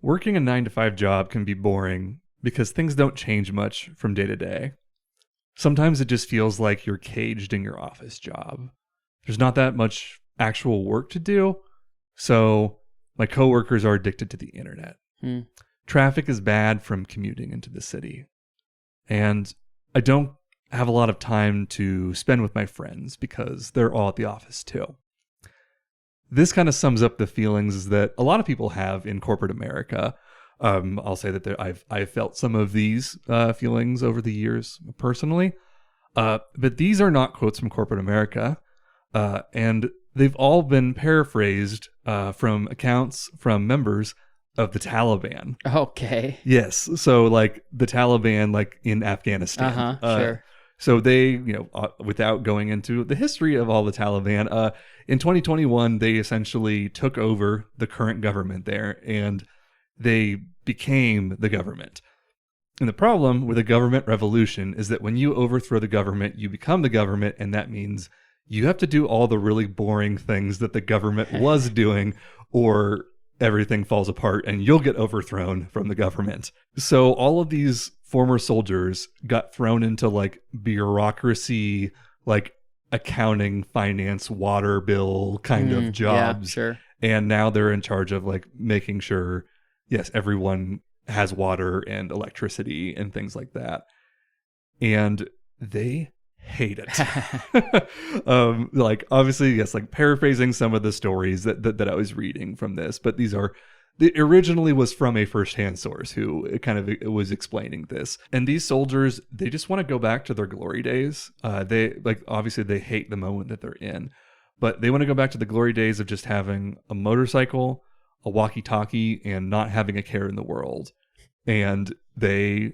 Working a 9-to-5 job can be boring because things don't change much from day to day. Sometimes it just feels like you're caged in your office job. There's not that much actual work to do, so my coworkers are addicted to the internet. Traffic is bad from commuting into the city. And I don't have a lot of time to spend with my friends because they're all at the office too. This kind of sums up the feelings that a lot of people have in corporate America. I'll say that I've felt some of these feelings over the years personally, but these are not quotes from corporate America, and they've all been paraphrased from accounts from members of the Taliban. Okay. Yes, so like the Taliban, like in Afghanistan. Sure. So they, without going into the history of all the Taliban, in 2021, they essentially took over the current government there and they became the government. And the problem with a government revolution is that when you overthrow the government, you become the government, and that means you have to do all the really boring things that the government was doing, or everything falls apart and you'll get overthrown from the government. So all of these former soldiers got thrown into like bureaucracy, like accounting, finance, water bill kind of jobs. Yeah, sure. And now they're in charge of like making sure, yes, everyone has water and electricity and things like that. And they hate it. Like obviously, yes, like paraphrasing some of the stories that I was reading from this, but it originally was from a firsthand source who it was explaining this. And these soldiers, they just want to go back to their glory days. They obviously they hate the moment that they're in, but they want to go back to the glory days of just having a motorcycle, a walkie-talkie, and not having a care in the world. And they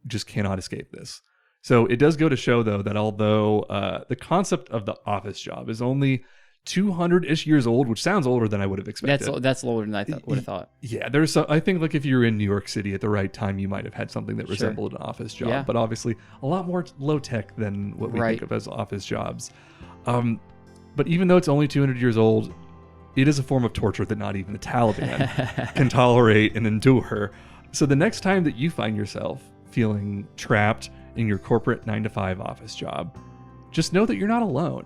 just cannot escape this. So it does go to show, though, that although the concept of the office job is only 200-ish years old, which sounds older than I would have expected. That's older than I would have thought. Yeah, I think like if you were in New York City at the right time, you might have had something that resembled an office job. Yeah. But obviously a lot more low-tech than what we think of as office jobs. But even though it's only 200 years old, it is a form of torture that not even the Taliban can tolerate and endure. So the next time that you find yourself feeling trapped in your corporate 9-to-5 office job, just know that you're not alone.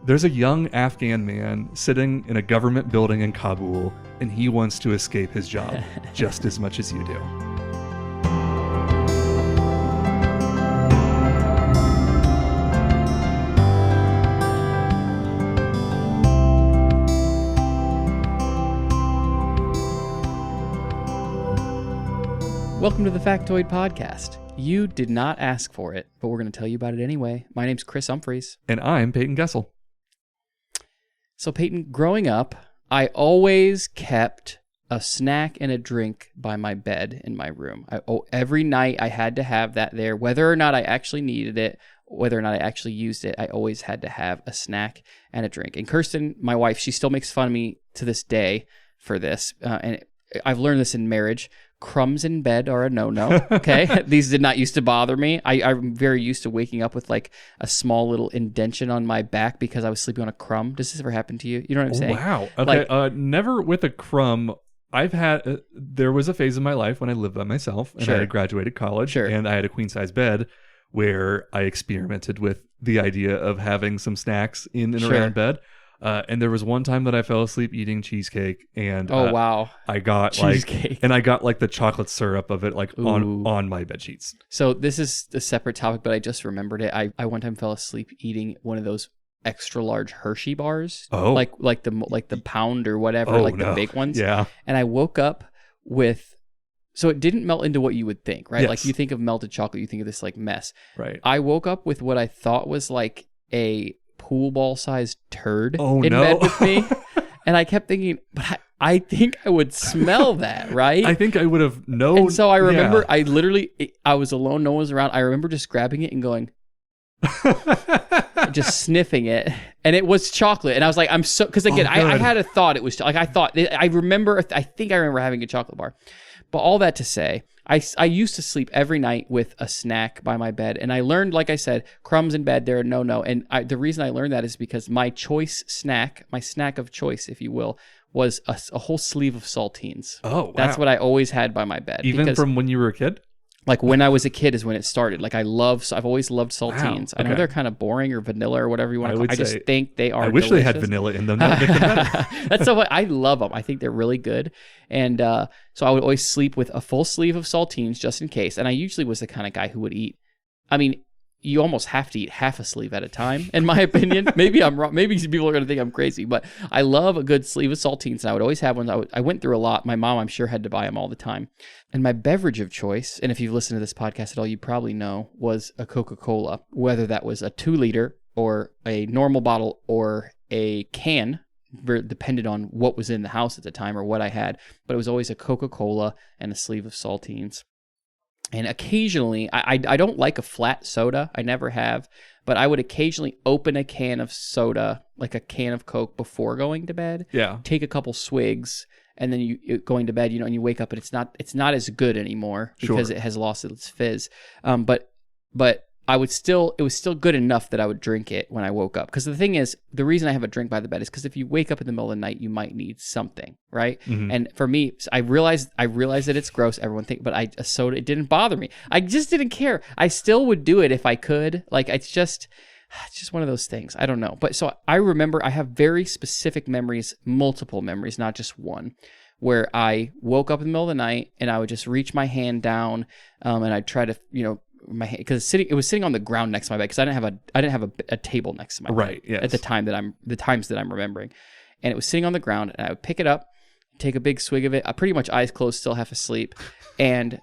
There's a young Afghan man sitting in a government building in Kabul, and he wants to escape his job just as much as you do. Welcome to the Factoid Podcast. You did not ask for it, but we're going to tell you about it anyway. My name's Chris Humphreys. And I'm Payton Gessel. So Payton, growing up, I always kept a snack and a drink by my bed in my room. Every night I had to have that there. Whether or not I actually needed it, whether or not I actually used it, I always had to have a snack and a drink. And Kirsten, my wife, she still makes fun of me to this day for this. And I've learned this in marriage. Crumbs in bed are a no-no, okay? These did not used to bother me. I'm very used to waking up with like a small little indention on my back because I was sleeping on a crumb. Does this ever happen to you? You know what I'm saying? Wow. Okay, like, never with a crumb. I've had, there was a phase in my life when I lived by myself and I had graduated college and I had a queen-size bed where I experimented with the idea of having some snacks in and around bed. And there was one time that I fell asleep eating cheesecake, and I got cheesecake. I got like the chocolate syrup of it like on my bed sheets. So this is a separate topic, but I just remembered it. I one time fell asleep eating one of those extra large Hershey bars, like the pound or whatever, the big ones. Yeah, and I woke up with. So it didn't melt into what you would think, right? Yes. Like you think of melted chocolate, you think of this like mess. Right. I woke up with what I thought was like a pool ball sized turd in bed with me, and I kept thinking, but I think I would smell that, right? I think I would have known. And so I remember I was alone, no one was around. I remember just grabbing it and going just sniffing it, and it was chocolate, and I was like, I'm so, because again, I had a thought it was like, I think I remember having a chocolate bar. But all that to say, I used to sleep every night with a snack by my bed. And I learned, like I said, crumbs in bed, they're a no-no. And the reason I learned that is because my snack of choice, if you will, was a whole sleeve of saltines. Oh, wow. That's what I always had by my bed. Even from when you were a kid? Like when I was a kid is when it started. Like I've always loved saltines. Wow. I know they're kind of boring or vanilla or whatever you want to call it. I just think they are I wish delicious. they had vanilla in them. That would make them better. That's so I love them. I think they're really good. And so I would always sleep with a full sleeve of saltines just in case. And I usually was the kind of guy who would eat. I mean, you almost have to eat half a sleeve at a time, in my opinion. Maybe I'm wrong. Maybe people are going to think I'm crazy, but I love a good sleeve of saltines, and I would always have ones. I went through a lot. My mom, I'm sure, had to buy them all the time. And my beverage of choice, and if you've listened to this podcast at all, you probably know, was a Coca-Cola, whether that was a 2-liter or a normal bottle or a can, depended on what was in the house at the time or what I had. But it was always a Coca-Cola and a sleeve of saltines. And occasionally, I don't like a flat soda. I never have. But I would occasionally open a can of soda, like a can of Coke, before going to bed. Yeah. Take a couple swigs, and then you going to bed, and you wake up, and it's not as good anymore because it has lost its fizz. But it was still good enough that I would drink it when I woke up. Because the thing is, the reason I have a drink by the bed is because if you wake up in the middle of the night, you might need something, right? Mm-hmm. And for me, I realized that it's gross. Everyone think, but a soda, it didn't bother me. I just didn't care. I still would do it if I could. Like it's just one of those things. I don't know. But so I remember I have very specific memories, multiple memories, not just one, where I woke up in the middle of the night and I would just reach my hand down and I'd try to, my hand, because it was sitting on the ground next to my bed because I didn't have a table next to my bed yes. at the times that I'm remembering, and it was sitting on the ground, and I would pick it up, take a big swig of it, pretty much eyes closed, still half asleep, and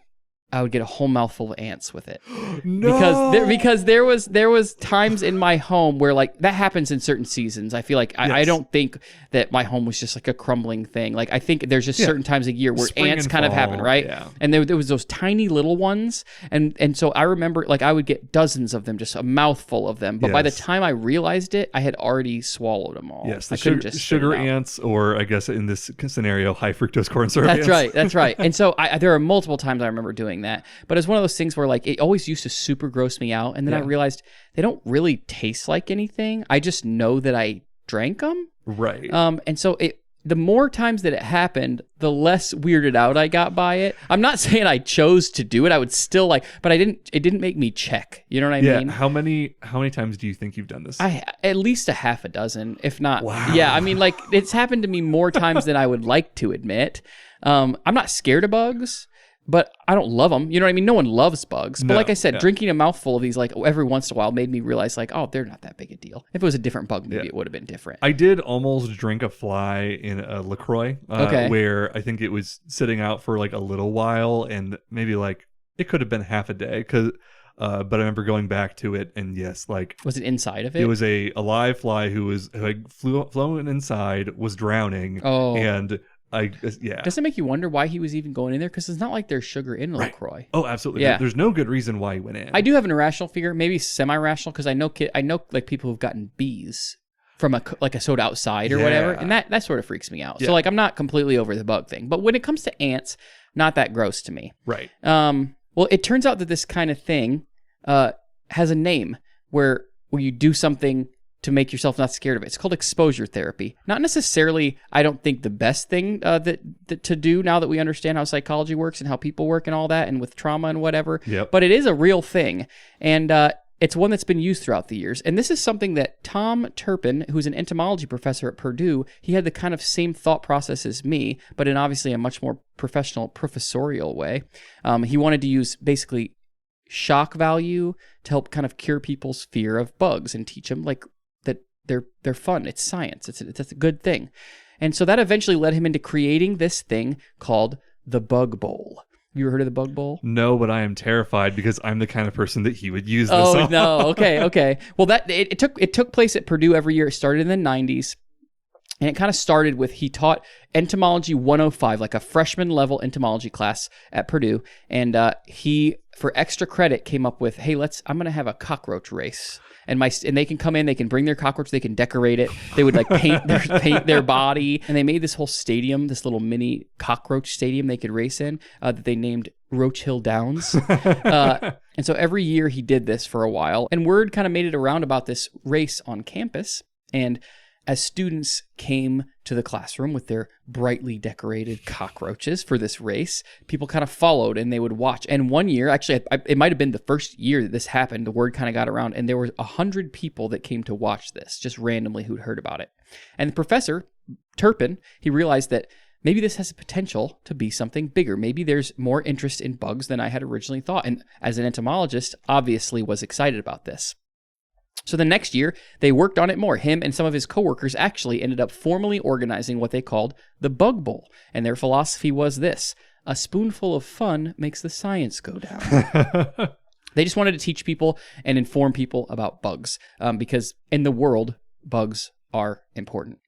I would get a whole mouthful of ants with it. No, because there was times in my home where like that happens in certain seasons. I feel like I don't think that my home was just like a crumbling thing. Like I think there's just certain times a year where Spring ants and kind of fall, happen, right? Yeah. And there was those tiny little ones, and so I remember like I would get dozens of them, just a mouthful of them. But by the time I realized it, I had already swallowed them all. Yes, I couldn't just sugar ants, or I guess in this scenario, high fructose corn syrup. That's right. And so there are multiple times I remember doing that, but it's one of those things where like it always used to super gross me out, and then I realized they don't really taste like anything. I just know that I drank them, right? And so the more times that it happened, the less weirded out I got by it. I'm not saying I chose to do it. I would still but it didn't make me check. You know what I mean? How many times do you think you've done this? At least a half a dozen, if not. Wow. Yeah, I mean, like it's happened to me more times than I would like to admit. I'm not scared of bugs, but I don't love them. You know what I mean? No one loves bugs. But like I said, drinking a mouthful of these like every once in a while made me realize like, oh, they're not that big a deal. If it was a different bug, maybe it would have been different. I did almost drink a fly in a LaCroix where I think it was sitting out for like a little while, and maybe like it could have been half a day but I remember going back to it, and yes, like was it inside of it? It was a live fly who had flown inside, was drowning, and Does it make you wonder why he was even going in there? Because it's not like there's sugar in LaCroix. Oh, absolutely. Yeah. There's no good reason why he went in. I do have an irrational fear, maybe semi-rational, because I know like people who've gotten bees from a soda outside or whatever, and that sort of freaks me out. So like I'm not completely over the bug thing, but when it comes to ants, not that gross to me. Right. Well, it turns out that this kind of thing has a name where you do something to make yourself not scared of it. It's called exposure therapy. Not necessarily, I don't think, the best thing that to do now that we understand how psychology works and how people work and all that, and with trauma and whatever. Yep. But it is a real thing, and it's one that's been used throughout the years. And this is something that Tom Turpin, who's an entomology professor at Purdue, he had the kind of same thought process as me, but in obviously a much more professorial way. He wanted to use basically shock value to help kind of cure people's fear of bugs and teach them like that they're fun. It's science. It's a good thing. And so that eventually led him into creating this thing called the Bug Bowl. Have you ever heard of the Bug Bowl? No, but I am terrified because I'm the kind of person that he would use this on. Oh, no. Okay. Well, it took place at Purdue every year. It started in the 90s. And it kind of started with, he taught entomology 105, like a freshman level entomology class at Purdue. And he, for extra credit, came up with, hey, I'm going to have a cockroach race. And they can come in, they can bring their cockroach, they can decorate it. They would like paint their body. And they made this whole stadium, this little mini cockroach stadium they could race in that they named Roach Hill Downs. And so every year he did this for a while. And word kind of made it around about this race on campus. And As students came to the classroom with their brightly decorated cockroaches for this race, people kind of followed and they would watch. And one year, actually, it might have been the first year that this happened, the word kind of got around, and there were 100 people that came to watch this, just randomly who'd heard about it. And the professor, Turpin, he realized that maybe this has the potential to be something bigger. Maybe there's more interest in bugs than I had originally thought. And as an entomologist, obviously was excited about this. So the next year, they worked on it more. Him and some of his coworkers actually ended up formally organizing what they called the Bug Bowl. And their philosophy was this: a spoonful of fun makes the science go down. They just wanted to teach people and inform people about bugs because in the world, bugs are important.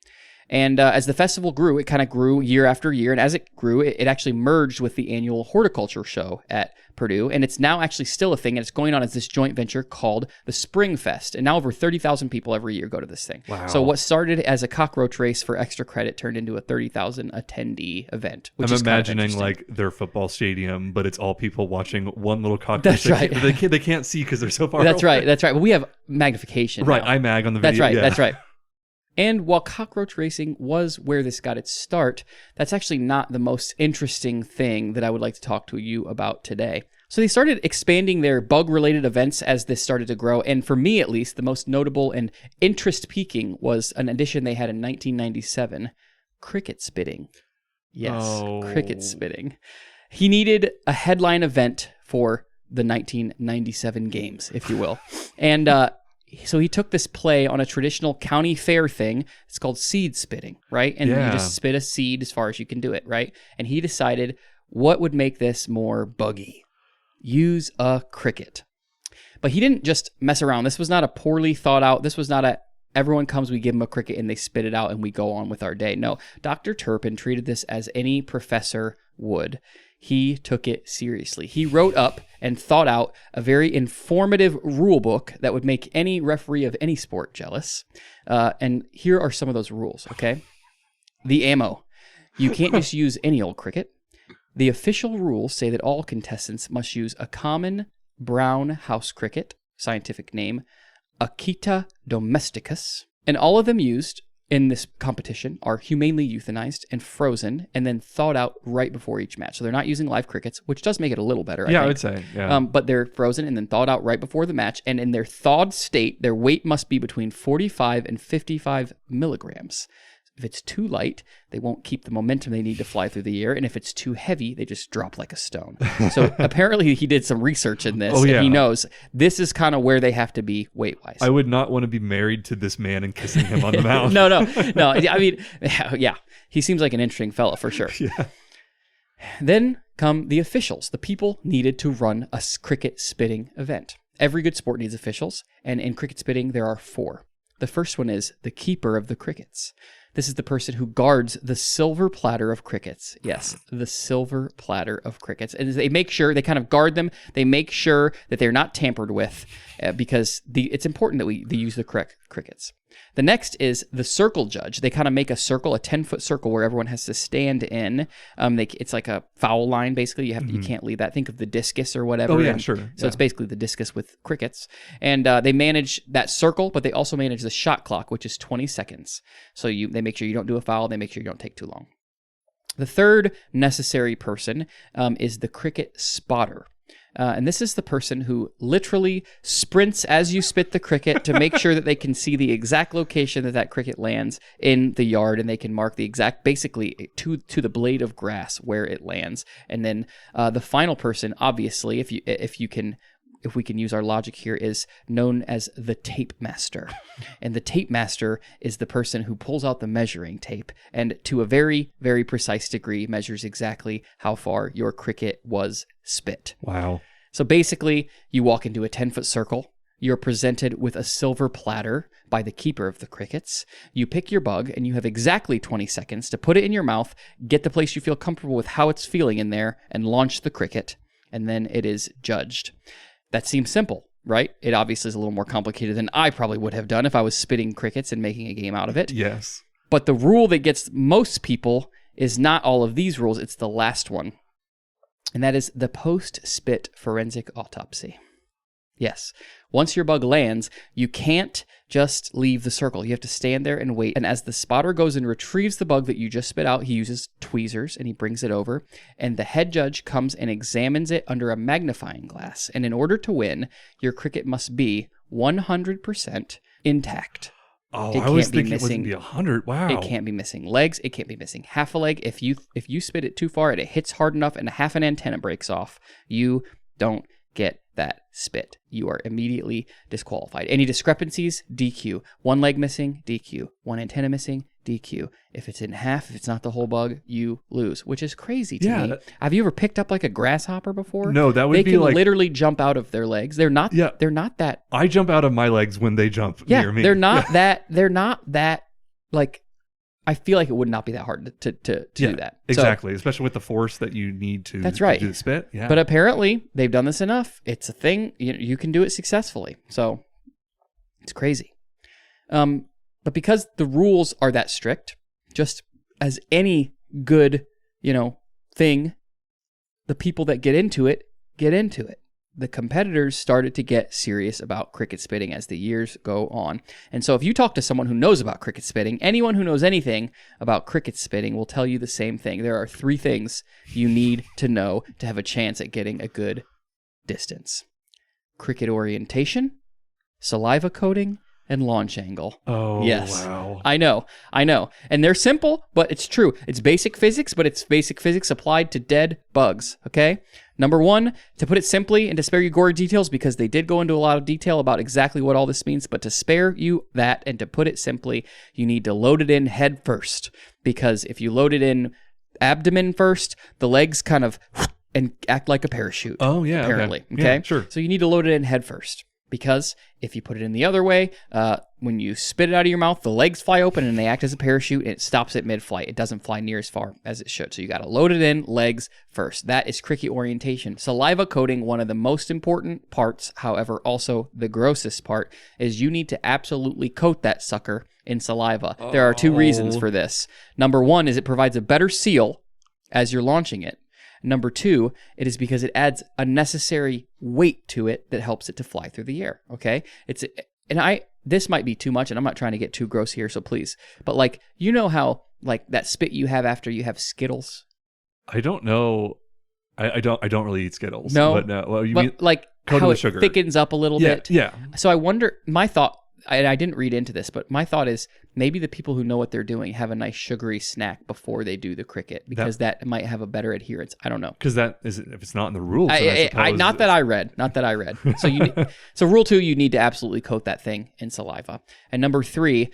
And as the festival grew, it kind of grew year after year. And as it grew, it actually merged with the annual horticulture show at Purdue. And it's now actually still a thing. And it's going on as this joint venture called the Spring Fest. And now over 30,000 people every year go to this thing. Wow. So what started as a cockroach race for extra credit turned into a 30,000 attendee event. Which I'm is kind of imagining interesting. like their football stadium, but it's all people watching one little cockroach. That's right. They can't see because they're so far That's away. right. That's right. Well, we have magnification. Right. now. IMAG on the That's video. right. Yeah. That's right. And while cockroach racing was where this got its start, that's actually not the most interesting thing that I would like to talk to you about today. So they started expanding their bug-related events as this started to grow. And for me, at least, the most notable and interest-piquing was an addition they had in 1997, cricket spitting. Yes, cricket spitting. He needed a headline event for the 1997 games, if you will. And so he took this play on a traditional county fair thing. It's called seed spitting, right? And you just spit a seed as far as you can do it, right? And he decided what would make this more buggy. Use a cricket. But he didn't just mess around. This was not a poorly thought out. This was not a everyone comes, we give them a cricket and they spit it out and we go on with our day. No, Dr. Turpin treated this as any professor would. He took it seriously. He wrote up and thought out a very informative rule book that would make any referee of any sport jealous. And here are some of those rules, okay? The ammo. You can't just use any old cricket. The official rules say that all contestants must use a common brown house cricket, scientific name, Akita domesticus, and all of them used in this competition are humanely euthanized and frozen and then thawed out right before each match. So they're not using live crickets, which does make it a little better, I think. I would say, yeah. But they're frozen and then thawed out right before the match. And in their thawed state, their weight must be between 45 and 55 milligrams. If it's too light, they won't keep the momentum they need to fly through the air. And if it's too heavy, they just drop like a stone. So apparently he did some research in this. And he knows this is kind of where they have to be weight-wise. I would not want to be married to this man and kissing him on the mouth. No. I mean, yeah. He seems like an interesting fella for sure. Yeah. Then come the officials, the people needed to run a cricket spitting event. Every good sport needs officials. And in cricket spitting, there are 4. The first one is the keeper of the crickets. This is the person who guards the silver platter of crickets. Yes, the silver platter of crickets. And they make sure, they kind of guard them. They make sure that they're not tampered with because it's important that they use the correct crickets. The next is the circle judge. They kind of make a circle, a 10-foot circle where everyone has to stand in. It's like a foul line, basically. You can't leave that. Think of the discus or whatever. Oh, yeah, sure. So it's basically the discus with crickets. And they manage that circle, but they also manage the shot clock, which is 20 seconds. So they make sure you don't do a foul. They make sure you don't take too long. The third necessary person is the cricket spotter. And this is the person who literally sprints as you spit the cricket to make sure that they can see the exact location that cricket lands in the yard, and they can mark the exact, basically to the blade of grass where it lands. And then the final person, obviously, if we can use our logic here, is known as the tape master. And the tape master is the person who pulls out the measuring tape and to a very, very precise degree measures exactly how far your cricket was spit. Wow. So basically, you walk into a 10-foot circle. You're presented with a silver platter by the keeper of the crickets. You pick your bug, and you have exactly 20 seconds to put it in your mouth, get the place you feel comfortable with how it's feeling in there, and launch the cricket. And then it is judged. That seems simple, right? It obviously is a little more complicated than I probably would have done if I was spitting crickets and making a game out of it. Yes. But the rule that gets most people is not all of these rules. It's the last one. And that is the post-spit forensic autopsy. Yes. Once your bug lands, you can't just leave the circle. You have to stand there and wait. And as the spotter goes and retrieves the bug that you just spit out, he uses tweezers and he brings it over. And the head judge comes and examines it under a magnifying glass. And in order to win, your cricket must be 100% intact. Oh, I was thinking it was going to be 100. Wow. It can't be missing legs. It can't be missing half a leg. If you spit it too far and it hits hard enough and half an antenna breaks off, you don't get that spit. You are immediately disqualified. Any discrepancies, DQ. One leg missing, DQ. One antenna missing, DQ. If it's in half, if it's not the whole bug, you lose, which is crazy to me. Have you ever picked up like a grasshopper before? No, that would be like... They can literally jump out of their legs. They're not that... I jump out of my legs when they jump near me. They're not that, like... I feel like it would not be that hard to do that. Exactly, so, especially with the force that you need to, that's right. to do the spit. Yeah. But apparently, they've done this enough. It's a thing. You can do it successfully. So, it's crazy. But because the rules are that strict, just as any good, thing, the people that get into it. The competitors started to get serious about cricket spitting as the years go on. And so if you talk to someone who knows about cricket spitting, anyone who knows anything about cricket spitting will tell you the same thing. There are 3 things you need to know to have a chance at getting a good distance. Cricket orientation, saliva coating, and launch angle. Oh, yes. Wow. I know. And they're simple, but it's true. It's basic physics, but it's basic physics applied to dead bugs, okay? Number 1, to put it simply and to spare you gory details, because they did go into a lot of detail about exactly what all this means, but to spare you that and to put it simply, you need to load it in head first, because if you load it in abdomen first, the legs kind of and act like a parachute. Oh, yeah. Apparently, okay? Yeah, sure. So you need to load it in head first. Because if you put it in the other way, when you spit it out of your mouth, the legs fly open and they act as a parachute and it stops at mid-flight. It doesn't fly near as far as it should. So you got to load it in legs first. That is cricket orientation. Saliva coating, one of the most important parts, however, also the grossest part, is you need to absolutely coat that sucker in saliva. There are 2 reasons for this. Number 1 is it provides a better seal as you're launching it. Number 2, it is because it adds a necessary weight to it that helps it to fly through the air, okay? This might be too much, and I'm not trying to get too gross here, so please. But how that spit you have after you have Skittles? I don't know. I don't really eat Skittles. No? But no. Well, you mean how it sugar thickens up a little bit? Yeah. So I wonder, my thought, and I didn't read into this, but my thought is maybe the people who know what they're doing have a nice sugary snack before they do the cricket, because that might have a better adherence. I don't know. Because if it's not in the rules, not that I read. So rule 2, you need to absolutely coat that thing in saliva. And number 3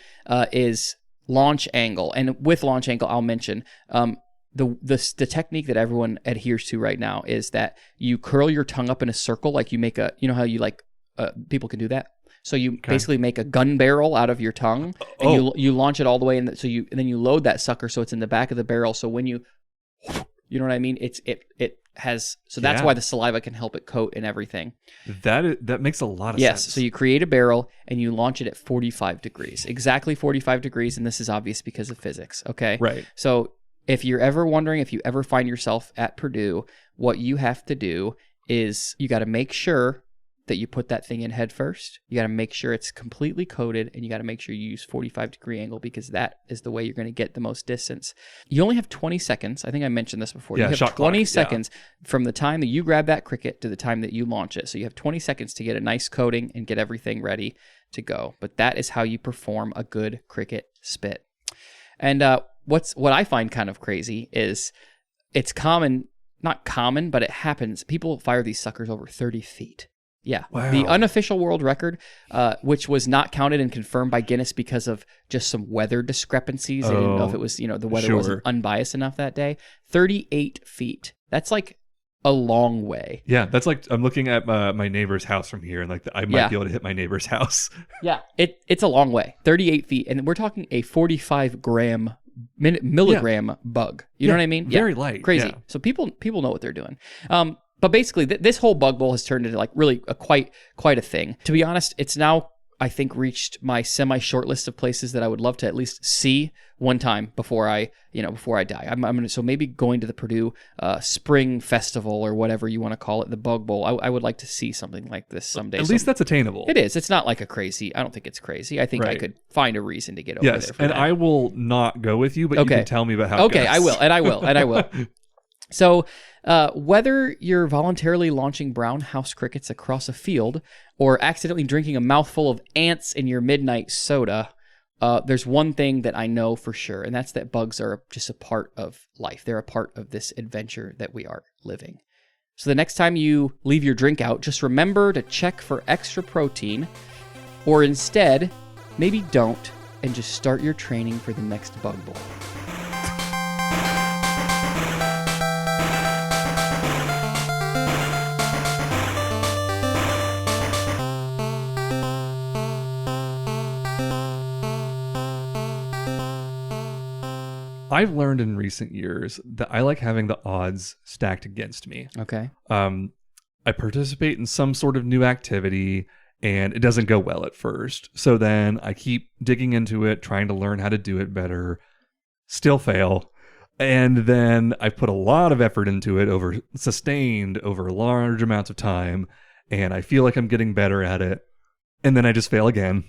is launch angle. And with launch angle, I'll mention the technique that everyone adheres to right now is that you curl your tongue up in a circle, like you make how you people can do that. So you basically make a gun barrel out of your tongue, and you launch it all the way, and then you load that sucker so it's in the back of the barrel. So when you know what I mean, that's why the saliva can help it coat and everything. That makes a lot of sense. Yes. So you create a barrel and you launch it at 45 degrees, exactly 45 degrees, and this is obvious because of physics. Okay. Right. So if you're ever wondering, if you ever find yourself at Purdue, what you have to do is you got to make sure that you put that thing in head first. You got to make sure it's completely coated, and you got to make sure you use 45-degree angle, because that is the way you're going to get the most distance. You only have 20 seconds. I think I mentioned this before. Yeah, you have 20 seconds from the time that you grab that cricket to the time that you launch it. So you have 20 seconds to get a nice coating and get everything ready to go. But that is how you perform a good cricket spit. And what I find kind of crazy is it's not common, but it happens. People fire these suckers over 30 feet. Yeah. Wow. The unofficial world record, which was not counted and confirmed by Guinness because of just some weather discrepancies. They didn't know if it was, the weather wasn't unbiased enough that day. 38 feet. That's like a long way. Yeah. That's like, I'm looking at my neighbor's house from here, and I might be able to hit my neighbor's house. Yeah. It's a long way. 38 feet. And we're talking a 45 milligram bug. You know what I mean? Very light. Crazy. Yeah. So people know what they're doing. But basically, this whole bug bowl has turned into really quite a thing. To be honest, it's now I think, reached my semi-short list of places that I would love to at least see one time before I die. I'm gonna, so maybe going to the Purdue Spring Festival or whatever you want to call it, the Bug Bowl. I would like to see something like this someday. At least that's attainable. It is. It's not like I don't think it's crazy. I think I could find a reason to get over there. And I will not go with you, but you can tell me about how it goes. I will. So, whether you're voluntarily launching brown house crickets across a field or accidentally drinking a mouthful of ants in your midnight soda, there's one thing that I know for sure, and that's that bugs are just a part of life. They're a part of this adventure that we are living. So the next time you leave your drink out, just remember to check for extra protein, or instead, maybe don't, and just start your training for the next Bug Bowl. I've learned in recent years that I like having the odds stacked against me. Okay. I participate in some sort of new activity and it doesn't go well at first. So then I keep digging into it, trying to learn how to do it better, still fail. And then I put a lot of effort into it sustained over large amounts of time. And I feel like I'm getting better at it. And then I just fail again.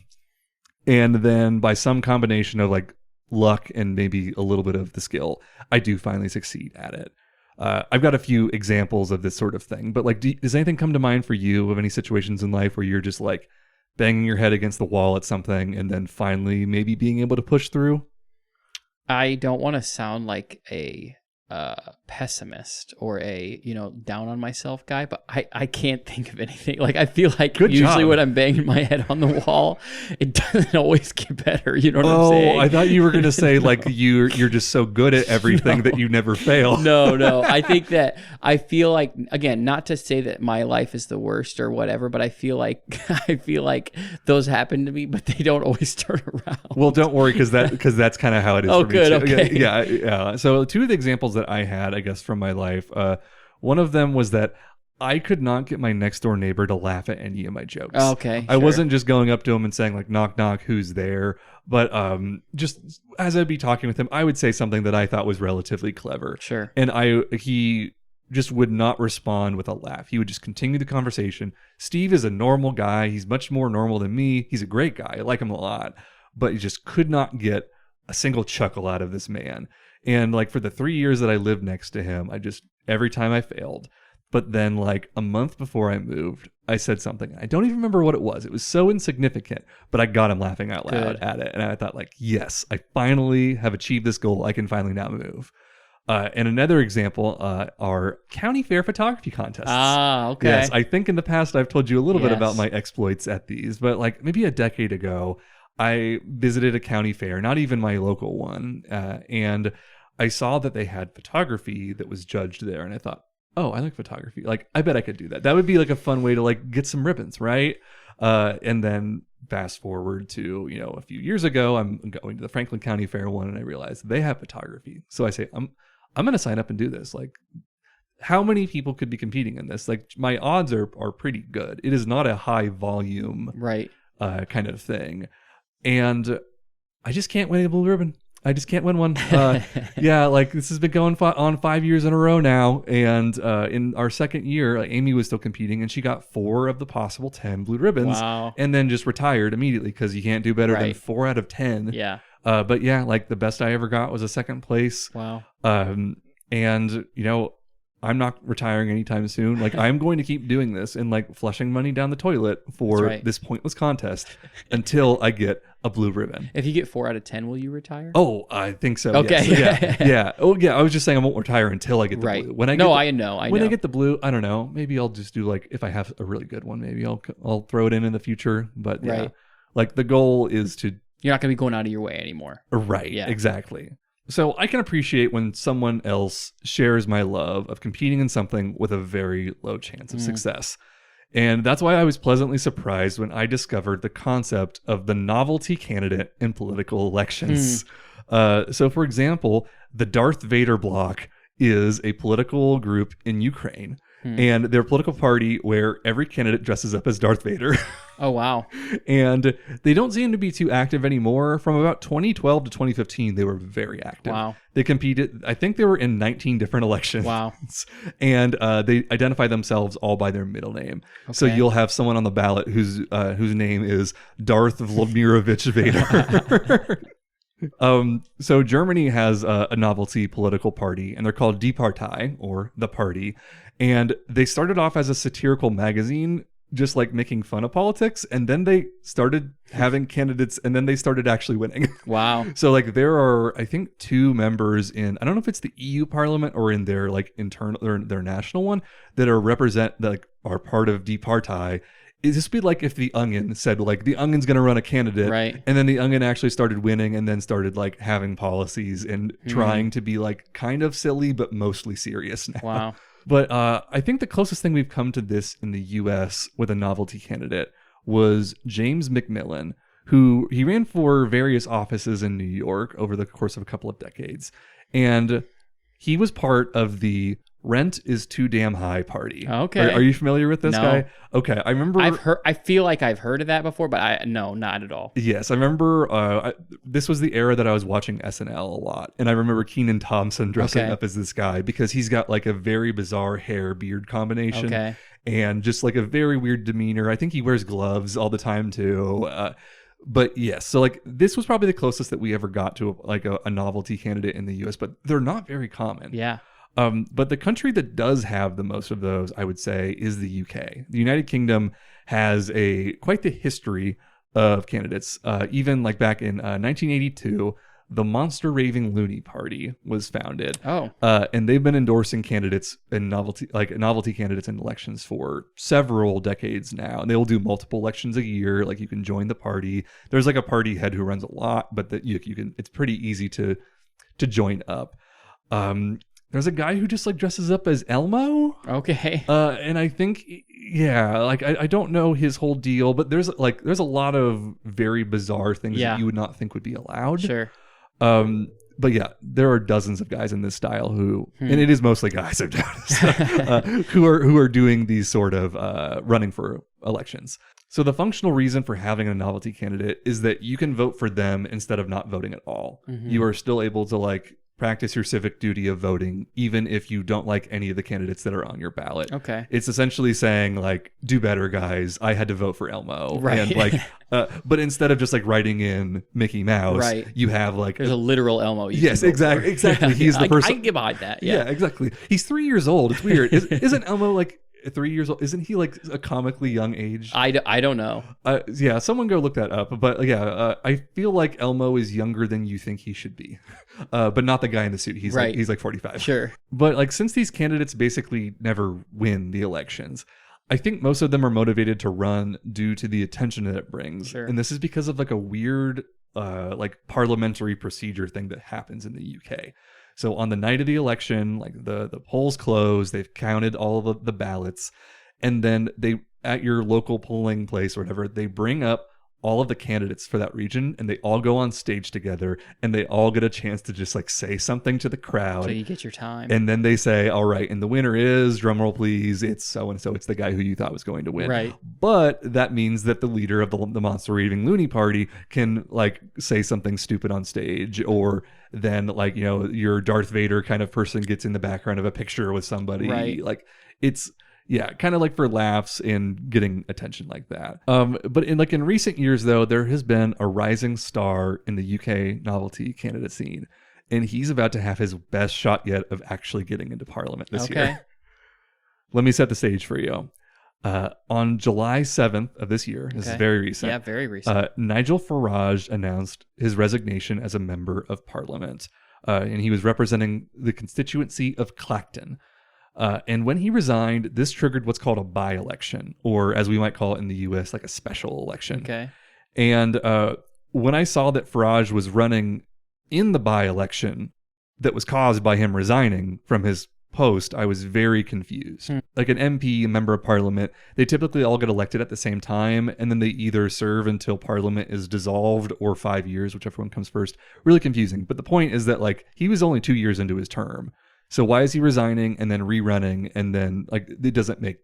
And then by some combination of like luck and maybe a little bit of the skill, I do finally succeed at it. I've got a few examples of this sort of thing, but like, does anything come to mind for you of any situations in life where you're just like banging your head against the wall at something and then finally maybe being able to push through? I don't want to sound like a pessimist or a down on myself guy, but I can't think of anything. Like, I feel like usually when I'm banging my head on the wall, it doesn't always get better. You know what I'm saying? I thought you were going to say like you're just so good at everything that you never fail. No. I think that I feel like, again, not to say that my life is the worst or whatever, but I feel like those happen to me, but they don't always turn around. Well, don't worry, because that's kind of how it is. Oh, for me good. too. Okay. Yeah. So two of the examples that I had, I guess, from my life, one of them was that I could not get my next door neighbor to laugh at any of my jokes. Okay, I wasn't just going up to him and saying like, knock, knock, who's there? But just as I'd be talking with him, I would say something that I thought was relatively clever. Sure. And he just would not respond with a laugh. He would just continue the conversation. Steve is a normal guy. He's much more normal than me. He's a great guy. I like him a lot. But he just could not get a single chuckle out of this man. And like for the 3 years that I lived next to him, every time I failed. But then like a month before I moved, I said something. I don't even remember what it was. It was so insignificant, but I got him laughing out loud at it. And I thought like, yes, I finally have achieved this goal. I can finally now move. And another example are county fair photography contests. Ah, okay. Yes, I think in the past I've told you a little bit about my exploits at these, but like maybe a decade ago, I visited a county fair, not even my local one, and I saw that they had photography that was judged there, and I thought, oh, I like photography. Like, I bet I could do that. That would be like a fun way to like get some ribbons, right? And then fast forward to, a few years ago, I'm going to the Franklin County Fair one, and I realized they have photography. So I say, I'm going to sign up and do this. Like, how many people could be competing in this? Like, my odds are pretty good. It is not a high volume kind of thing. And I just can't win a blue ribbon. I just can't win one. Yeah, like this has been going on 5 years in a row now. And in our second year, Amy was still competing and she got 4 of the possible 10 blue ribbons. Wow. And then just retired immediately because you can't do better than 4 out of 10. Yeah. But yeah, like the best I ever got was a second place. Wow. And, I'm not retiring anytime soon. Like, I'm going to keep doing this and like flushing money down the toilet for this pointless contest until I get a blue ribbon. If you get 4 out of 10, will you retire? Oh, I think so. Okay. Yes. Yeah. Oh, yeah. I was just saying I won't retire until I get the blue. When I know. I get the blue, I don't know. Maybe I'll just do like, if I have a really good one, maybe I'll throw it in the future. But yeah, like the goal is to. You're not going to be going out of your way anymore. Right. Yeah. Exactly. So I can appreciate when someone else shares my love of competing in something with a very low chance of success. And that's why I was pleasantly surprised when I discovered the concept of the novelty candidate in political elections. So for example, the Darth Vader bloc is a political group in Ukraine. And they're a political party where every candidate dresses up as Darth Vader. Oh, wow. And they don't seem to be too active anymore. From about 2012 to 2015, they were very active. Wow. They competed, I think they were in 19 different elections. Wow. And they identify themselves all by their middle name. Okay. So you'll have someone on the ballot whose name is Darth Vladimirovich Vader. So Germany has a novelty political party, and they're called Die Partei, or the party. And they started off as a satirical magazine, just like making fun of politics, and then they started having candidates, and then they started actually winning. Wow. So like there are, I think, 2 members in, I don't know if it's the EU Parliament or in their like internal or their national one, that are part of Die Partei. It'd just be like if the Onion said like the Onion's going to run a candidate, right? And then the Onion actually started winning, and then started like having policies and trying to be like kind of silly but mostly serious now. Wow. But I think the closest thing we've come to this in the U.S. with a novelty candidate was James McMillan, who he ran for various offices in New York over the course of a couple of decades. And he was part of the Rent is Too Damn High party. Okay. Are you familiar with this No. guy? Okay. I remember. I feel like I've heard of that before, but no, not at all. Yes. I remember this was the era that I was watching SNL a lot. And I remember Kenan Thompson dressing up as this guy because he's got like a very bizarre hair beard combination. Okay. And just like a very weird demeanor. I think he wears gloves all the time too. But yes, so like this was probably the closest that we ever got to a novelty candidate in the US, but they're not very common. Yeah. But the country that does have the most of those, I would say, is the UK. The United Kingdom has quite the history of candidates. Even like back in 1982, the Monster Raving Loony Party was founded. Oh. And they've been endorsing candidates and novelty candidates in elections for several decades now. And they will do multiple elections a year. Like you can join the party. There's like a party head who runs a lot, but that you can. It's pretty easy to join up. There's a guy who just like dresses up as Elmo. Okay. And I think, yeah, like I don't know his whole deal, but there's a lot of very bizarre things that you would not think would be allowed. Sure. But yeah, there are dozens of guys in this style who, and it is mostly guys I've noticed, who are doing these sort of running for elections. So the functional reason for having a novelty candidate is that you can vote for them instead of not voting at all. Mm-hmm. You are still able to like practice your civic duty of voting, even if you don't like any of the candidates that are on your ballot. Okay. It's essentially saying like, do better, guys. I had to vote for Elmo. Right. And like, but instead of just like writing in Mickey Mouse, right, you have like there's a literal Elmo. Yes, exactly. Yeah. He's the person. I can get behind that. Yeah, exactly. He's 3 years old. It's weird. Isn't Elmo like 3 years old? Isn't he like a comically young age? I don't know. Yeah, someone go look that up. But yeah, I feel like Elmo is younger than you think he should be, but not the guy in the suit. He's right. He's like 45. Sure. But like since these candidates basically never win the elections, I think most of them are motivated to run due to the attention that it brings. Sure. And this is because of like a weird like parliamentary procedure thing that happens in the UK. So on the night of the election, like the polls close, they've counted all of the ballots, and then they, at your local polling place or whatever, they bring up all of the candidates for that region, and they all go on stage together, and they all get a chance to just like say something to the crowd. So you get your time. And then they say, all right, and the winner is, drumroll please, it's so-and-so, it's the guy who you thought was going to win. Right. But that means that the leader of the Monster Raving Loony Party can like say something stupid on stage, or then like, you know, your Darth Vader kind of person gets in the background of a picture with somebody. Right. Like it's, yeah, kind of like for laughs and getting attention like that. But in recent years, though, there has been a rising star in the UK novelty candidate scene, and he's about to have his best shot yet of actually getting into Parliament this year. Let me set the stage for you. On July 7th of this year, this is very recent. Yeah, very recent. Nigel Farage announced his resignation as a member of Parliament, and he was representing the constituency of Clacton. And when he resigned, this triggered what's called a by-election, or as we might call it in the US, like a special election. Okay. And when I saw that Farage was running in the by-election that was caused by him resigning from his post, I was very confused. Like an MP, a member of Parliament, they typically all get elected at the same time, and then they either serve until Parliament is dissolved or 5 years, whichever one comes first. Really confusing. But the point is that like he was only 2 years into his term. So why is he resigning and then rerunning, and then like it doesn't make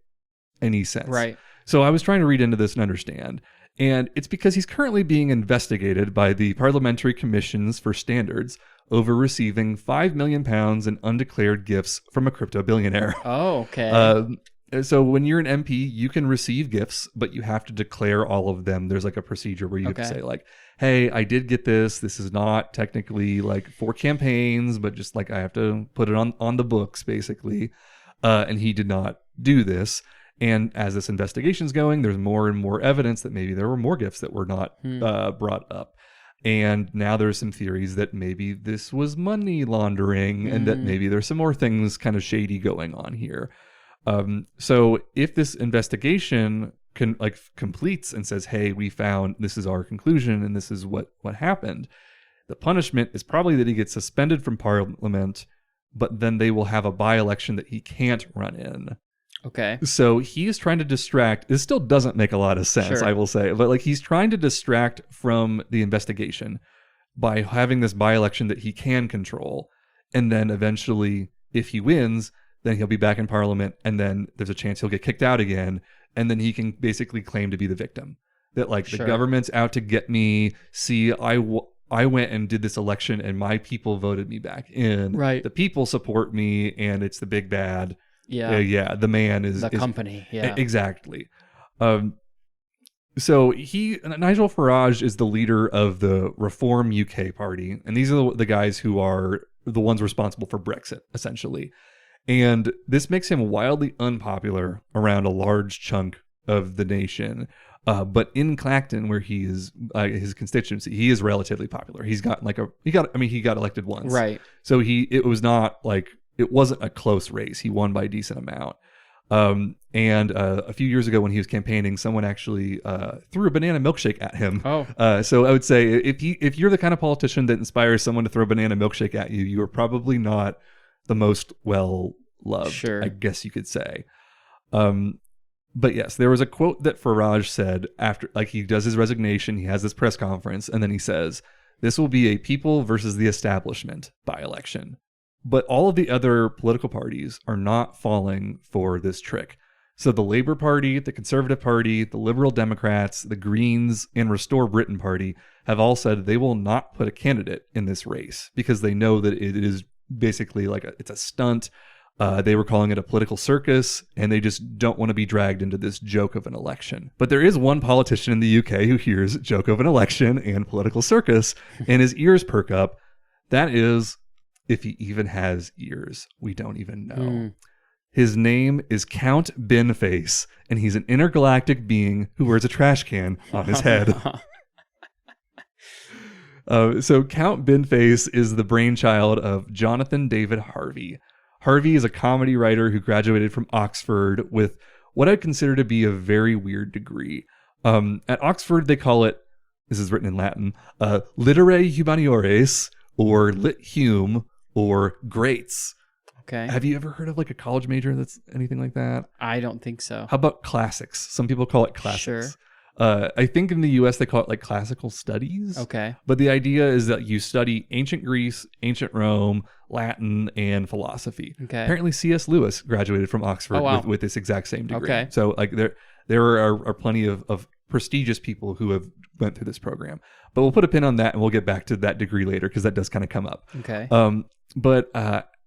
any sense. Right. So I was trying to read into this and understand. And it's because he's currently being investigated by the Parliamentary Commissions for Standards over receiving £5 million in undeclared gifts from a crypto billionaire. Oh, okay. So when you're an MP, you can receive gifts, but you have to declare all of them. There's like a procedure where you have to say like, hey, I did get this. This is not technically like for campaigns, but just like I have to put it on the books basically. And he did not do this. And as this investigation's going, there's more and more evidence that maybe there were more gifts that were not brought up. And now there's some theories that maybe this was money laundering and that maybe there's some more things kind of shady going on here. So if this investigation completes and says, hey, we found, this is our conclusion and this is what happened, the punishment is probably that he gets suspended from Parliament, but then they will have a by-election that he can't run in. Okay. So he is trying to distract. This still doesn't make a lot of sense, I will say. But like he's trying to distract from the investigation by having this by-election that he can control. And then eventually, if he wins, then he'll be back in Parliament. And then there's a chance he'll get kicked out again. And then he can basically claim to be the victim. That like the government's out to get me. See, I went and did this election and my people voted me back in. Right. The people support me and it's the big bad. Yeah. The man is the company. Yeah. Exactly. So Nigel Farage is the leader of the Reform UK party, and these are the guys who are the ones responsible for Brexit, essentially. And this makes him wildly unpopular around a large chunk of the nation. But in Clacton, where he is his constituency, he is relatively popular. He got elected once, right? So it wasn't a close race. He won by a decent amount. And a few years ago when he was campaigning, someone actually threw a banana milkshake at him. So I would say if you're the kind of politician that inspires someone to throw a banana milkshake at you, you are probably not the most well-loved, I guess you could say. But yes, there was a quote that Farage said after, like, he does his resignation, he has this press conference, and then he says, "This will be a people versus the establishment by-election." But all of the other political parties are not falling for this trick. So the Labour Party, the Conservative Party, the Liberal Democrats, the Greens, and Restore Britain Party have all said they will not put a candidate in this race because they know that it is basically it's a stunt. They were calling it a political circus, and they just don't want to be dragged into this joke of an election. But there is one politician in the UK who hears joke of an election and political circus, and his ears perk up. That is, if he even has ears, we don't even know. His name is Count Binface, and he's an intergalactic being who wears a trash can on his head. So Count Binface is the brainchild of Jonathan David Harvey. Harvey is a comedy writer who graduated from Oxford with what I consider to be a very weird degree. At Oxford, they call it, this is written in Latin, literae humaniores, or lit hum, or greats. Okay. Have you ever heard of like a college major that's anything like that? I don't think so. How about classics? Some people call it classics. Sure. I think in the US they call it like classical studies. Okay. But the idea is that you study ancient Greece, ancient Rome, Latin, and philosophy. Okay. Apparently C.S. Lewis graduated from Oxford with this exact same degree. Okay. So like there are plenty of prestigious people who have went through this program. But we'll put a pin on that and we'll get back to that degree later because that does kind of come up. Okay. But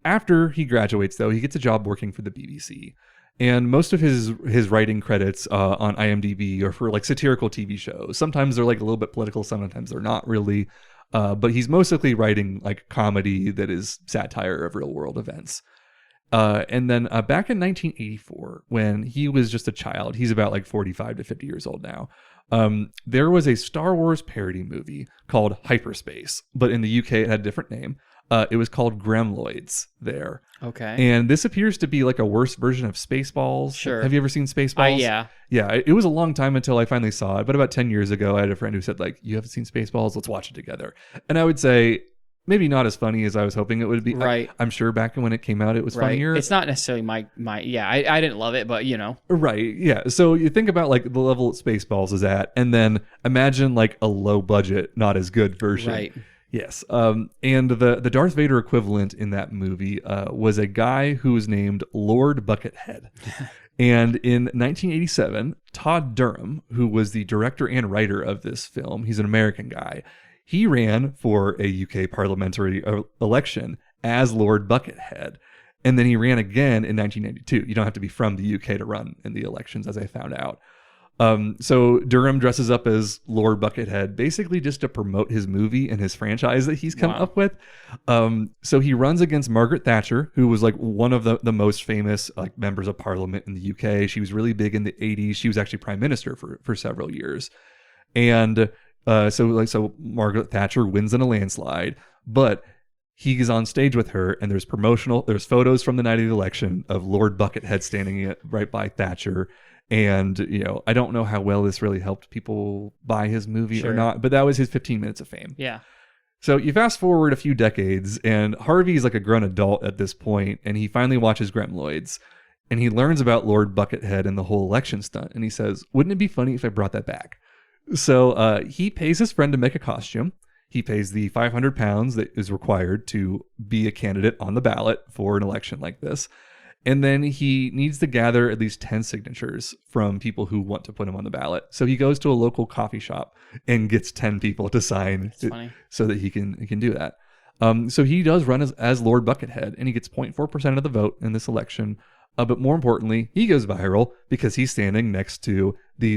after he graduates, though, he gets a job working for the BBC. And most of his writing credits on IMDb are for like satirical TV shows. Sometimes they're like a little bit political, sometimes they're not really. But he's mostly writing like comedy that is satire of real world events. And then back in 1984, when he was just a child, he's about like 45 to 50 years old now. There was a Star Wars parody movie called Hyperspace, but in the UK it had a different name. It was called Gremloids there. Okay. And this appears to be like a worse version of Spaceballs. Sure. Have you ever seen Spaceballs? Yeah. Yeah, it was a long time until I finally saw it. But about 10 years ago, I had a friend who said, like, you haven't seen Spaceballs? Let's watch it together. And I would say maybe not as funny as I was hoping it would be. Right. I'm sure back when it came out, it was funnier. It's not necessarily my I didn't love it, but you know. Right. Yeah. So you think about like the level Spaceballs is at, and then imagine like a low budget, not as good version. Right. Yes. And the Darth Vader equivalent in that movie was a guy who was named Lord Buckethead. And in 1987, Todd Durham, who was the director and writer of this film, he's an American guy, he ran for a UK parliamentary election as Lord Buckethead. And then he ran again in 1992. You don't have to be from the UK to run in the elections, as I found out. So Durham dresses up as Lord Buckethead, basically just to promote his movie and his franchise that he's come up with. So he runs against Margaret Thatcher, who was like one of the most famous like members of parliament in the UK. She was really big in the 80s. She was actually prime minister for several years. And so Margaret Thatcher wins in a landslide, but he is on stage with her, and there's photos from the night of the election of Lord Buckethead standing right by Thatcher. And, you know, I don't know how well this really helped people buy his movie or not, but that was his 15 minutes of fame. Yeah. So you fast forward a few decades, and Harvey's like a grown adult at this point, and he finally watches Gremloids, and he learns about Lord Buckethead and the whole election stunt, and he says, wouldn't it be funny if I brought that back? So he pays his friend to make a costume. He pays the £500 that is required to be a candidate on the ballot for an election like this. And then he needs to gather at least 10 signatures from people who want to put him on the ballot. So he goes to a local coffee shop and gets 10 people to sign so that he can do that. So he does run as Lord Buckethead, and he gets 0.4% of the vote in this election. But more importantly, he goes viral because he's standing next to the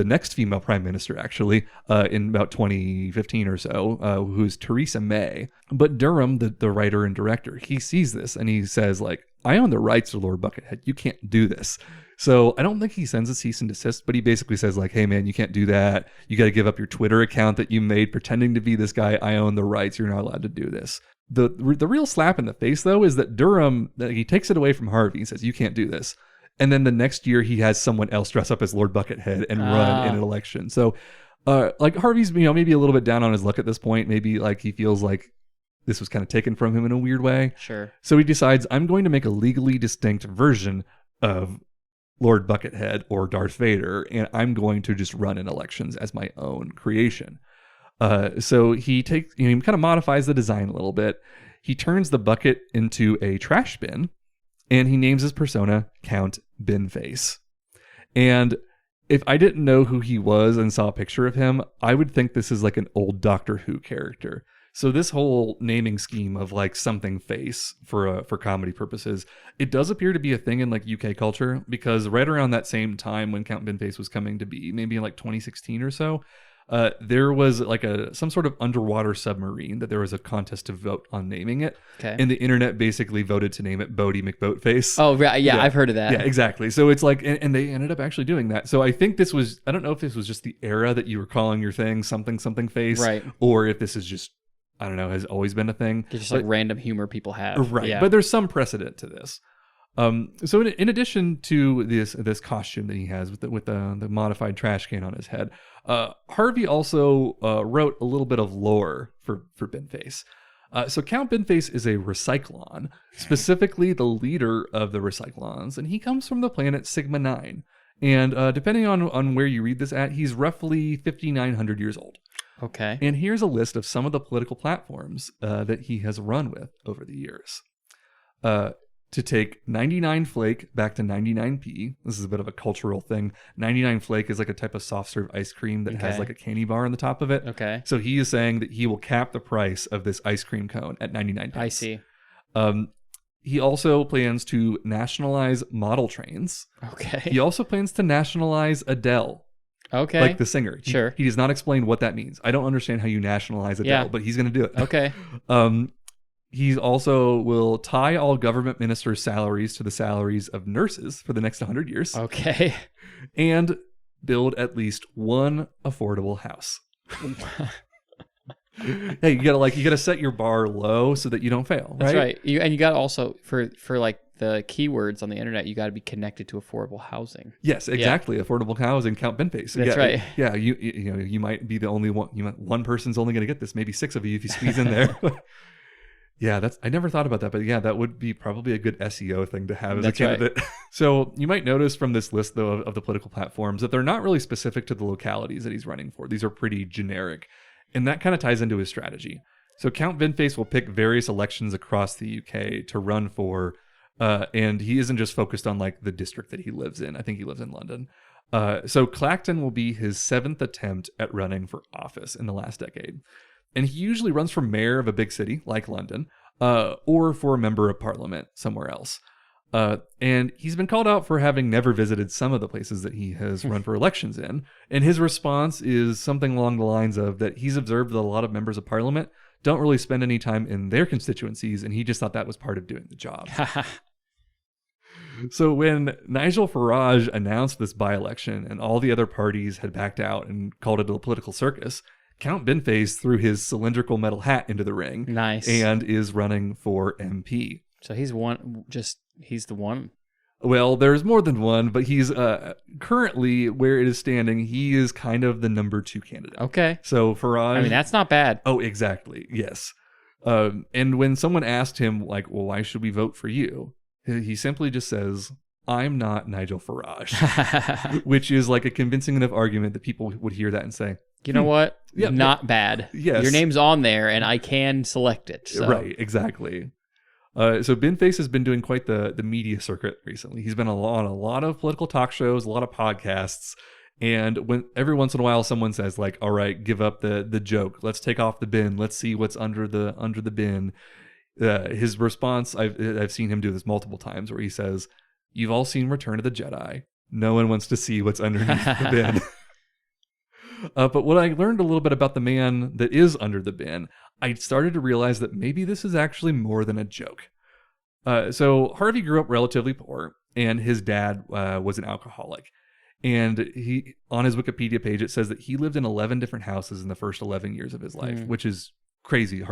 next female prime minister, actually, in about 2015 or so, who's Theresa May. But Durham, the writer and director, he sees this and he says, like, I own the rights to Lord Buckethead. You can't do this. So I don't think he sends a cease and desist, but he basically says, like, hey, man, you can't do that. You got to give up your Twitter account that you made pretending to be this guy. I own the rights. You're not allowed to do this. The real slap in the face, though, is that Durham, he takes it away from Harvey and says, you can't do this. And then the next year he has someone else dress up as Lord Buckethead and run in an election. So like Harvey's, you know, maybe a little bit down on his luck at this point. Maybe like he feels like this was kind of taken from him in a weird way. Sure. So he decides, I'm going to make a legally distinct version of Lord Buckethead or Darth Vader, and I'm going to just run in elections as my own creation. So he takes, he kind of modifies the design a little bit. He turns the bucket into a trash bin, and he names his persona Count Binface. And if I didn't know who he was and saw a picture of him, I would think this is like an old Doctor Who character. So this whole naming scheme of like something face for comedy purposes, it does appear to be a thing in like UK culture, because right around that same time when Count Binface was coming to be, maybe in like 2016 or so, there was like some sort of underwater submarine that there was a contest to vote on naming it. Okay. And the internet basically voted to name it Bodie McBoatface. Oh, right. Yeah, I've heard of that. Yeah, exactly. So it's like, and they ended up actually doing that. So I think this was, I don't know if this was just the era that you were calling your thing something face. Right. Or if this is just, I don't know, has always been a thing. It's just like random humor people have. Right. Yeah. But there's some precedent to this. So in addition to this costume that he has with the modified trash can on his head, Harvey also wrote a little bit of lore for Binface. So Count Binface is a Recyclon, specifically the leader of the Recyclons, and he comes from the planet Sigma 9. And depending on where you read this at, he's roughly 5,900 years old. Okay. And here's a list of some of the political platforms that he has run with over the years. To take 99 Flake back to 99p. This is a bit of a cultural thing. 99 Flake is like a type of soft serve ice cream that has like a candy bar on the top of it. Okay. So he is saying that he will cap the price of this ice cream cone at 99 pence. I see. He also plans to nationalize model trains. Okay. He also plans to nationalize Adele. Okay. Like the singer. Sure. He does not explain what that means. I don't understand how you nationalize Adele, but he's going to do it. Okay. He also will tie all government ministers' salaries to the salaries of nurses for the next 100 years. Okay. And build at least one affordable house. Hey, you gotta set your bar low so that you don't fail, right? That's right. You got also for like the keywords on the internet, you got to be connected to affordable housing. Yes, exactly. Yeah. Affordable housing, Count Binface. That's right. Yeah, you might be the only one. One person's only going to get this. Maybe 6 of you if you squeeze in there. Yeah, I never thought about that, but yeah, that would be probably a good SEO thing to have as a candidate. Right. So you might notice from this list, though, of the political platforms that they're not really specific to the localities that he's running for. These are pretty generic. And that kind of ties into his strategy. So Count Binface will pick various elections across the UK to run for, and he isn't just focused on like the district that he lives in. I think he lives in London. So Clacton will be his 7th attempt at running for office in the last decade. And he usually runs for mayor of a big city like London, or for a member of parliament somewhere else. And he's been called out for having never visited some of the places that he has run for elections in. And his response is something along the lines of that he's observed that a lot of members of parliament don't really spend any time in their constituencies, and he just thought that was part of doing the job. So when Nigel Farage announced this by-election and all the other parties had backed out and called it a political circus, Count Binface threw his cylindrical metal hat into the ring. Nice. And is running for MP. So he's the one. Well, there's more than one, but he's currently, where it is standing, he is kind of the number 2 candidate. Okay. So Farage... I mean, that's not bad. Oh, exactly. Yes. And when someone asked him, like, well, why should we vote for you? He simply just says, I'm not Nigel Farage. Which is like a convincing enough argument that people would hear that and say, you know what? Yep, Not bad. Yes. Your name's on there, and I can select it. So. Right, exactly. So Binface has been doing quite the media circuit recently. He's been on a lot of political talk shows, a lot of podcasts, and when every once in a while someone says like, "All right, give up the joke. Let's take off the bin. Let's see what's under the bin." His response, I've seen him do this multiple times, where he says, "You've all seen Return of the Jedi. No one wants to see what's underneath the bin." But when I learned a little bit about the man that is under the bin, I started to realize that maybe this is actually more than a joke. So Harvey grew up relatively poor, and his dad was an alcoholic. And he, on his Wikipedia page, it says that he lived in 11 different houses in the first 11 years of his life, which is crazy. It's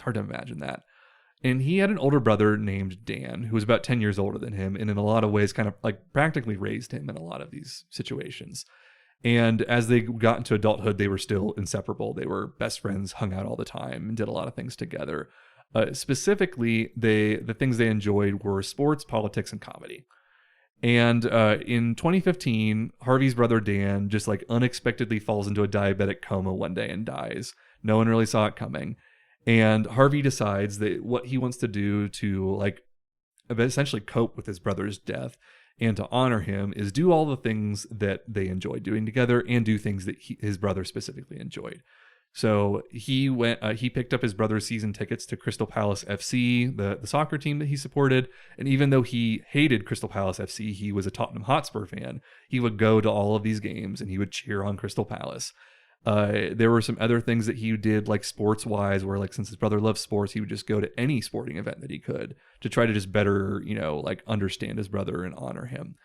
hard to imagine that. And he had an older brother named Dan, who was about 10 years older than him, and in a lot of ways kind of like practically raised him in a lot of these situations. And as they got into adulthood, they were still inseparable. They were best friends, hung out all the time, and did a lot of things together. Specifically, the things they enjoyed were sports, politics, and comedy. And in 2015, Harvey's brother Dan just like unexpectedly falls into a diabetic coma one day and dies. No one really saw it coming. And Harvey decides that what he wants to do to like essentially cope with his brother's death and to honor him is do all the things that they enjoyed doing together and do things that his brother specifically enjoyed. So he picked up his brother's season tickets to Crystal Palace FC, the soccer team that he supported. And even though he hated Crystal Palace FC, he was a Tottenham Hotspur fan. He would go to all of these games and he would cheer on Crystal Palace. There were some other things that he did, like sports-wise, where like since his brother loves sports, he would just go to any sporting event that he could to try to just better, like understand his brother and honor him.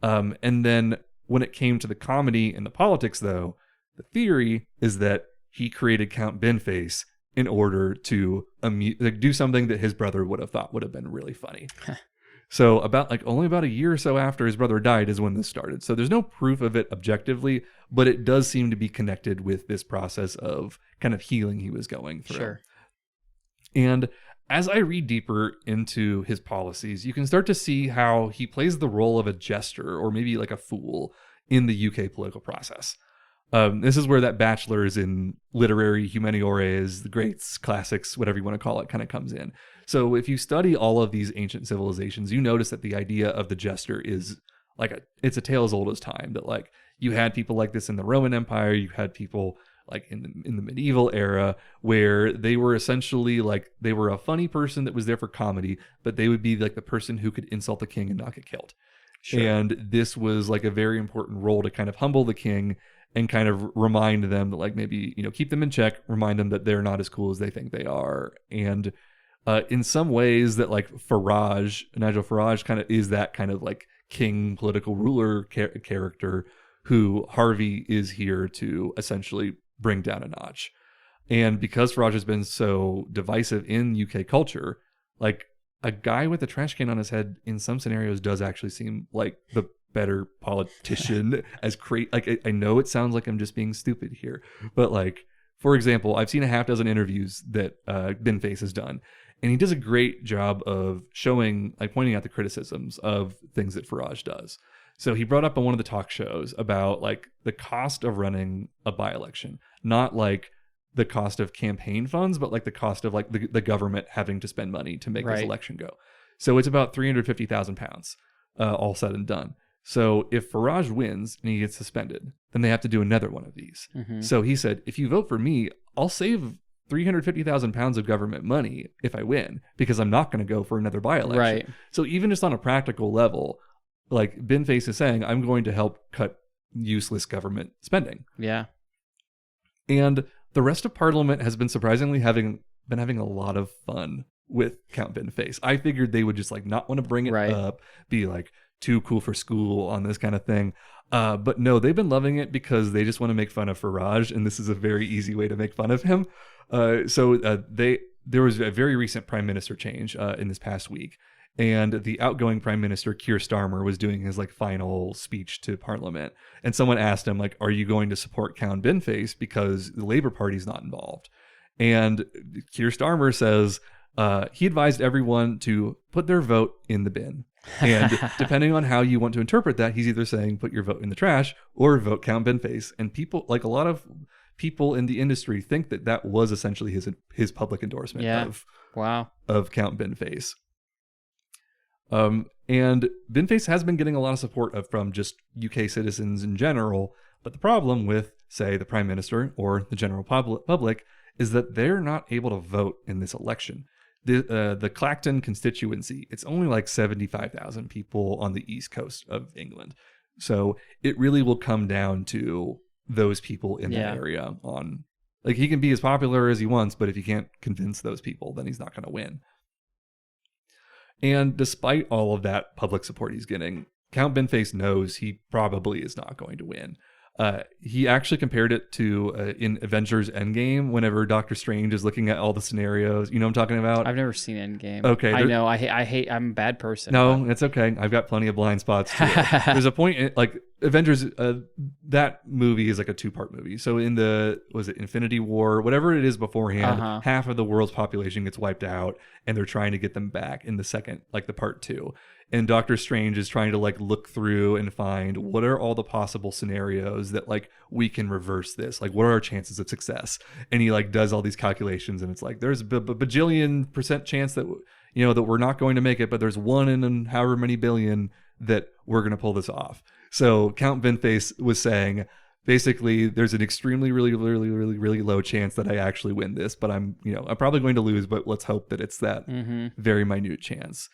And then when it came to the comedy and the politics, though, the theory is that he created Count Binface in order to do something that his brother would have thought would have been really funny. So only about a year or so after his brother died is when this started. So there's no proof of it objectively, but it does seem to be connected with this process of kind of healing he was going through. Sure. And as I read deeper into his policies, you can start to see how he plays the role of a jester or maybe like a fool in the UK political process. This is where that bachelor's in literary humaniores, the greats, classics, whatever you want to call it, kind of comes in. So if you study all of these ancient civilizations, you notice that the idea of the jester is it's a tale as old as time. That like you had people like this in the Roman Empire, you had people like in the medieval era where they were essentially like they were a funny person that was there for comedy, but they would be like the person who could insult the king and not get killed. Sure. And this was like a very important role to kind of humble the king and kind of remind them that like maybe, keep them in check, remind them that they're not as cool as they think they are. And in some ways that like Nigel Farage kind of is that kind of like king political ruler character who Harvey is here to essentially bring down a notch. And because Farage has been so divisive in UK culture, like a guy with a trash can on his head in some scenarios does actually seem like the better politician. I know it sounds like I'm just being stupid here, but like, for example, I've seen a half dozen interviews that Binface has done, and he does a great job of pointing out the criticisms of things that Farage does. So he brought up on one of the talk shows about like the cost of running a by-election, not like the cost of campaign funds, but like the cost of like the government having to spend money to make this Right. election go. So it's about £350,000, all said and done. So if Farage wins and he gets suspended, then they have to do another one of these. Mhm. So he said, if you vote for me, I'll save £350,000 of government money if I win, because I'm not going to go for another by-election. Right. So even just on a practical level, like Binface is saying, I'm going to help cut useless government spending. Yeah. And the rest of Parliament has been surprisingly having a lot of fun with Count Binface. I figured they would just like not want to bring it Right. up, be like too cool for school on this kind of thing. But no, they've been loving it because they just want to make fun of Farage, and this is a very easy way to make fun of him. There was a very recent prime minister change in this past week, and the outgoing prime minister Keir Starmer was doing his like final speech to Parliament, and someone asked him like, "Are you going to support Count Binface because the Labour Party's not involved?" And Keir Starmer says he advised everyone to put their vote in the bin. And depending on how you want to interpret that, he's either saying put your vote in the trash or vote Count Binface. And people, like a lot of people in the industry, think that that was essentially his public endorsement of Count Binface. And Binface has been getting a lot of support from just UK citizens in general. But the problem with, say, the Prime Minister or the general public is that they're not able to vote in this election. The Clacton constituency, it's only like 75,000 people on the east coast of England. So it really will come down to those people in that area on, like, he can be as popular as he wants, but if he can't convince those people, then he's not going to win. And despite all of that public support he's getting, Count Binface knows he probably is not going to win. He actually compared it to in Avengers Endgame, whenever Doctor Strange is looking at all the scenarios. You know what I'm talking about? I've never seen Endgame. Okay. I know. I hate. I'm a bad person. No, it's okay. I've got plenty of blind spots too. There's a point like Avengers, that movie is like a 2-part movie. So in was it Infinity War, whatever it is beforehand, half of the world's population gets wiped out and they're trying to get them back in the second, like the part 2. And Doctor Strange is trying to like look through and find what are all the possible scenarios that like we can reverse this. Like what are our chances of success? And he like does all these calculations, and it's like there's a bajillion % chance that that we're not going to make it, but there's 1 in however many billion that we're going to pull this off. So Count Binface was saying basically there's an extremely really low chance that I actually win this, but I'm probably going to lose, but let's hope that it's that very minute chance.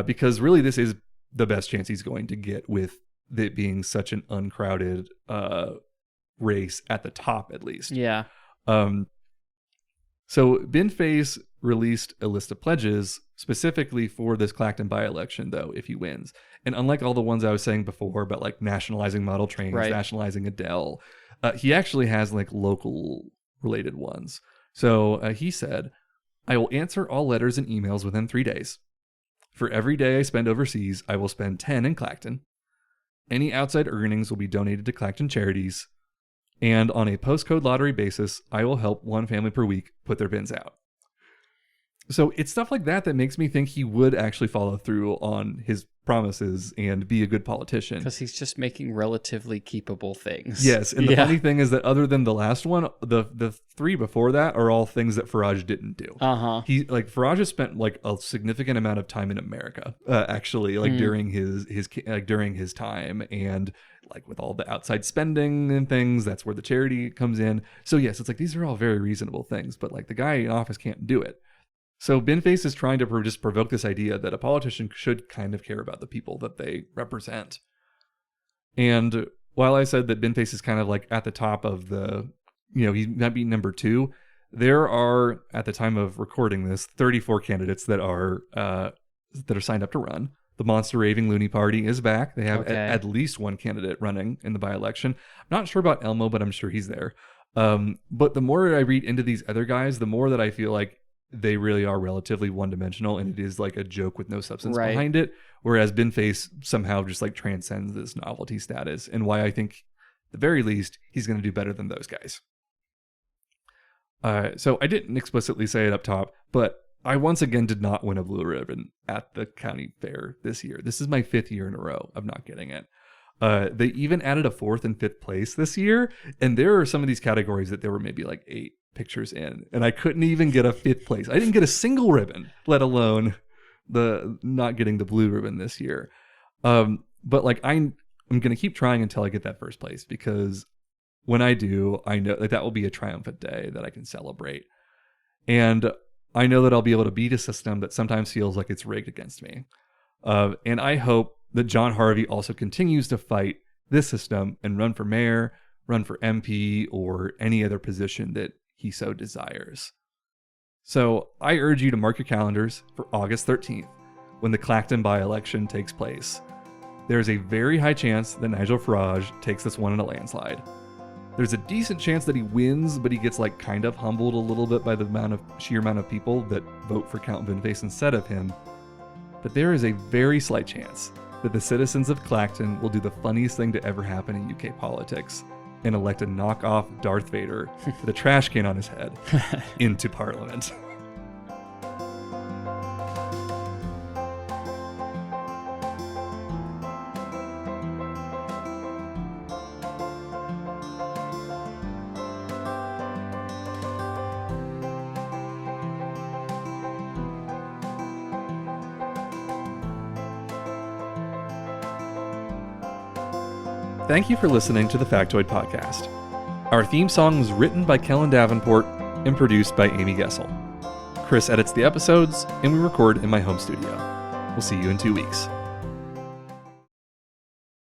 Because really this is the best chance he's going to get with it being such an uncrowded race at the top, at least. Yeah. So Binface released a list of pledges specifically for this Clacton by-election, though, if he wins. And unlike all the ones I was saying before about like nationalizing model trains, nationalizing Adele, he actually has like local related ones. So he said, "I will answer all letters and emails within 3 days. For every day I spend overseas, I will spend 10 in Clacton. Any outside earnings will be donated to Clacton charities. And on a postcode lottery basis, I will help 1 family per week put their bins out." So it's stuff like that that makes me think he would actually follow through on his promises and be a good politician. Because he's just making relatively keepable things. Yes, and the funny thing is that other than the last one, the 3 before that are all things that Farage didn't do. Farage has spent like a significant amount of time in America, actually, like during his time, and like with all the outside spending and things, that's where the charity comes in. So yes, it's like these are all very reasonable things, but like the guy in office can't do it. So Binface is trying to just provoke this idea that a politician should kind of care about the people that they represent. And while I said that Binface is kind of like at the top of the, he might be number 2, there are, at the time of recording this, 34 candidates that are signed up to run. The Monster Raving Loony Party is back. They have at least 1 candidate running in the by-election. I'm not sure about Elmo, but I'm sure he's there. But the more I read into these other guys, the more that I feel like they really are relatively one-dimensional, and it is like a joke with no substance behind it. Whereas Binface somehow just like transcends this novelty status, and why I think, at the very least, he's going to do better than those guys. So I didn't explicitly say it up top, but I once again did not win a blue ribbon at the county fair this year. This is my 5th year in a row of not getting it. They even added a 4th and 5th place this year, and there are some of these categories that there were maybe like 8 pictures in, and I couldn't even get a 5th place. I didn't get a single ribbon, let alone the not getting the blue ribbon this year. But like I'm gonna keep trying until I get that 1st place, because when I do, I know that will be a triumphant day that I can celebrate, and I know that I'll be able to beat a system that sometimes feels like it's rigged against me. And I hope that John Harvey also continues to fight this system and run for mayor, run for MP, or any other position that he so desires. So I urge you to mark your calendars for August 13th, when the Clacton by-election takes place. There's a very high chance that Nigel Farage takes this one in a landslide. There's a decent chance that he wins, but he gets like kind of humbled a little bit by the sheer amount of people that vote for Count Binface instead of him. But there is a very slight chance that the citizens of Clacton will do the funniest thing to ever happen in UK politics and elect a knockoff Darth Vader with a trash can on his head into Parliament. Thank you for listening to the Factoid Podcast. Our theme song was written by Kellen Davenport and produced by Amy Gessel. Chris edits the episodes, and we record in my home studio. We'll see you in 2 weeks.